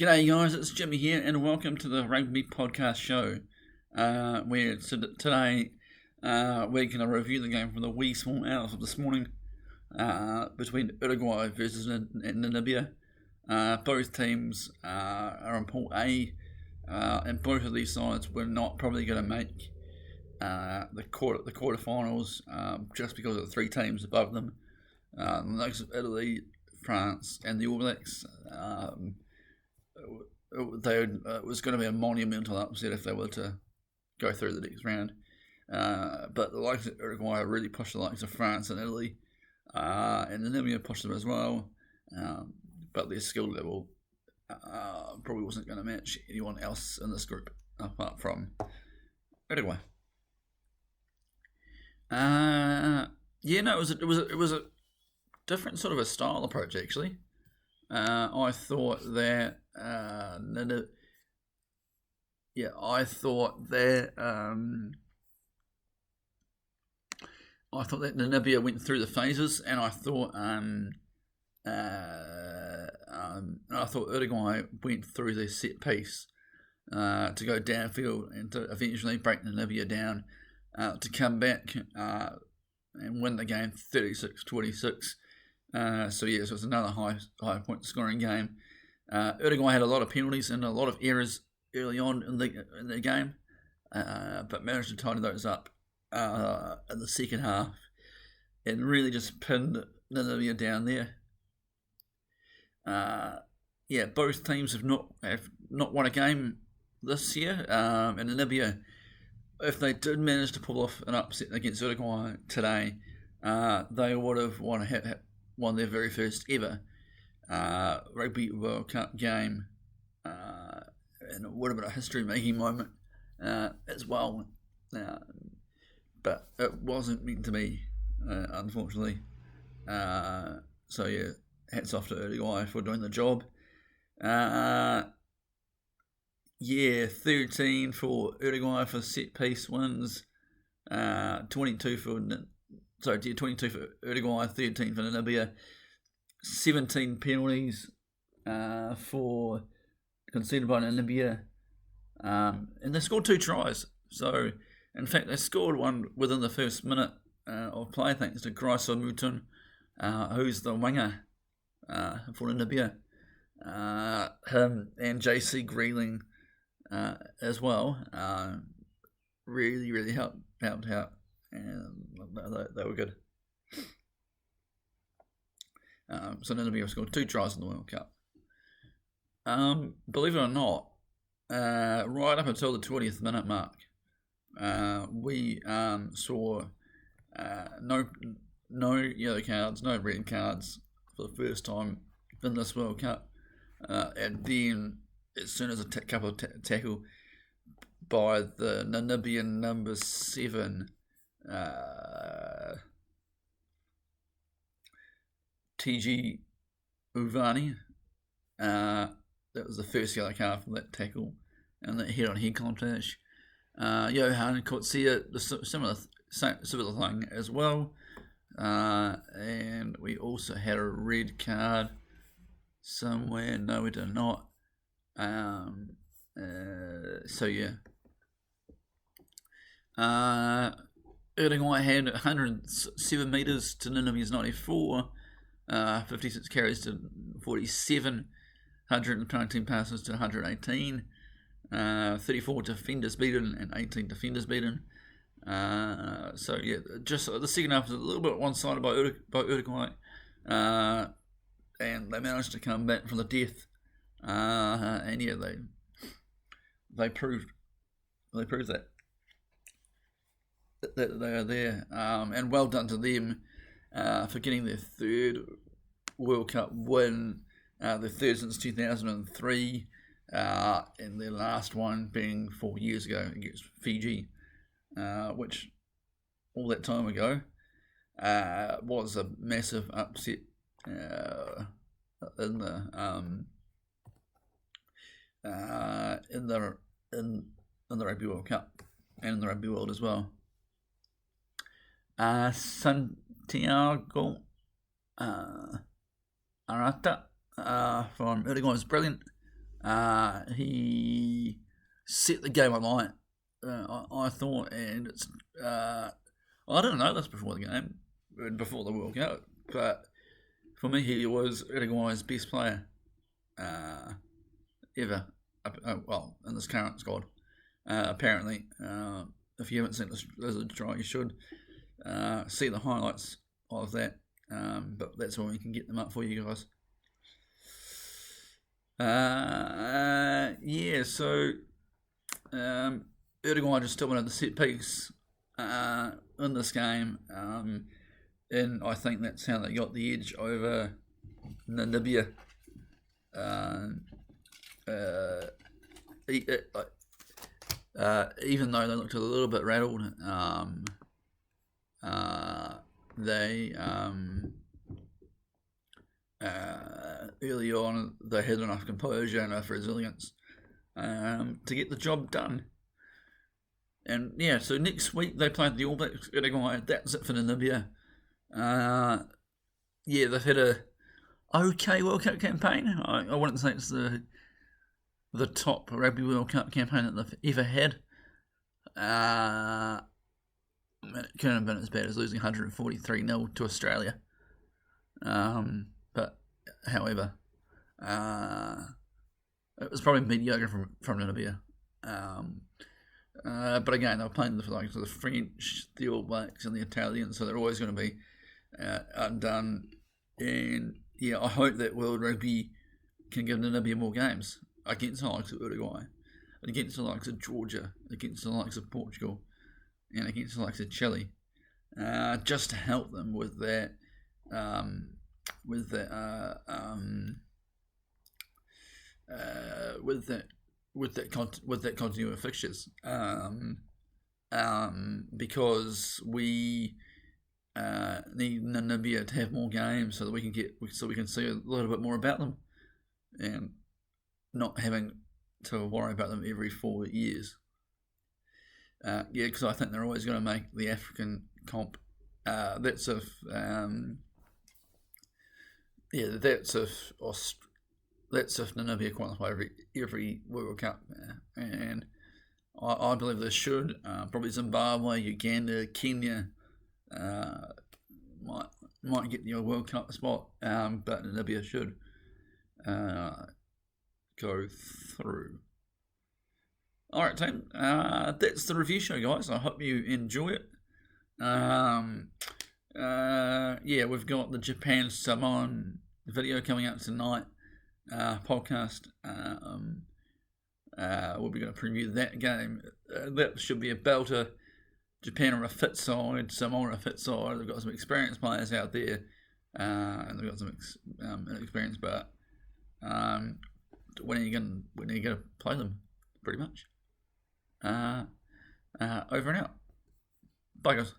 G'day guys, it's Jimmy here and welcome to the Rugby podcast show where today we're going to review the game from the wee small hours of this morning between Uruguay versus Namibia. Both teams are in Pool A and both of these sides were not probably going to make the quarterfinals just because of the three teams above them. The likes of Italy, France and the All Blacks. It was going to be a monumental upset if they were to go through the next round. But the likes of Uruguay really pushed the likes of France and Italy, and Namibia pushed them as well. But their skill level probably wasn't going to match anyone else in this group apart from Uruguay. It was a different sort of a style approach actually. I thought that Namibia went through the phases, and I thought Uruguay went through their set piece to go downfield and to eventually break Namibia down to come back and win the game 36-26. So it was another high point scoring game. Uruguay had a lot of penalties and a lot of errors early on in the game, but managed to tidy those up in the second half and really just pinned Namibia down there. Both teams have not won a game this year, and Namibia, if they did manage to pull off an upset against Uruguay today, they would have won their very first ever Rugby World Cup game, and it would have been a history-making moment as well. But it wasn't meant to be, unfortunately. Hats off to Uruguay for doing the job. 13 for Uruguay for set-piece wins, 22 for Uruguay, 13 for Namibia, 17 penalties for conceded by Namibia, and they scored 2 tries. So, in fact, they scored one within the first minute of play, thanks to Grayson Mutun, who's the winger for Namibia, him and JC Greeling as well, really helped out. And they were good. So Namibia scored 2 tries in the World Cup. Believe it or not, right up until the 20th minute mark, we saw no yellow cards, no red cards for the first time in this World Cup. And then, as soon as a couple of tackle by the Namibian number 7, TG Uvani, that was the first yellow card from that tackle and that head-on-head contact. Johan Kotsia, the similar thing as well, and we also had a red card somewhere. No, we did not. Uruguay had 107 metres to Namibia's 94, 56 carries to 47, 119 passes to 118, 34 defenders beaten and 18 defenders beaten. Just the second half was a little bit one-sided by Uruguay, and they managed to come back from the death, they proved that they are there, and well done to them for getting their third World Cup win, their third since 2003, and their last one being 4 years ago against Fiji, which all that time ago was a massive upset in the Rugby World Cup and in the rugby world as well. Santiago Arata from Uruguay was brilliant. He set the game alight, I thought, and it's. I didn't know this before the game, before the World Cup, but for me, he was Uruguay's best player ever. Well, in this current squad, apparently. If you haven't seen this try, you should see the highlights of that. But that's when we can get them up for you guys. So Uruguay just still wanted the set piece in this game, and I think that's how they got the edge over Namibia. Even though they looked a little bit rattled, they early on they had enough composure and enough resilience to get the job done. And yeah, so next week they played the All Blacks Uruguay. That's it for Namibia. They've had a okay World Cup campaign. I wouldn't say it's the top Rugby World Cup campaign that they've ever had. It couldn't have been as bad as losing 143-0 to Australia. But however, it was probably mediocre from Namibia. But again, they were playing the likes of the French, the All Blacks, and the Italians, so they're always going to be undone. And yeah, I hope that World Rugby can give Namibia more games against the likes of Uruguay, against the likes of Georgia, against the likes of Portugal, and against the likes of Chile, just to help them with that, continuity of fixtures, because we need Namibia to have more games so that we can see a little bit more about them, and not having to worry about them every 4 years. Because I think they're always going to make the African comp. That's if Namibia qualify every World Cup, and I believe they should. Probably Zimbabwe, Uganda, Kenya might get the World Cup spot, but Namibia should go through. Alright, team, that's the review show, guys. I hope you enjoy it. We've got the Japan Samoan video coming out tonight, podcast. We'll be going to preview that game. That should be a belter. Japan are a fit side, Samoa are a fit side. They've got some experienced players out there, and they've got some inexperienced, but when are you going to play them, pretty much? Over and out. Bye, guys.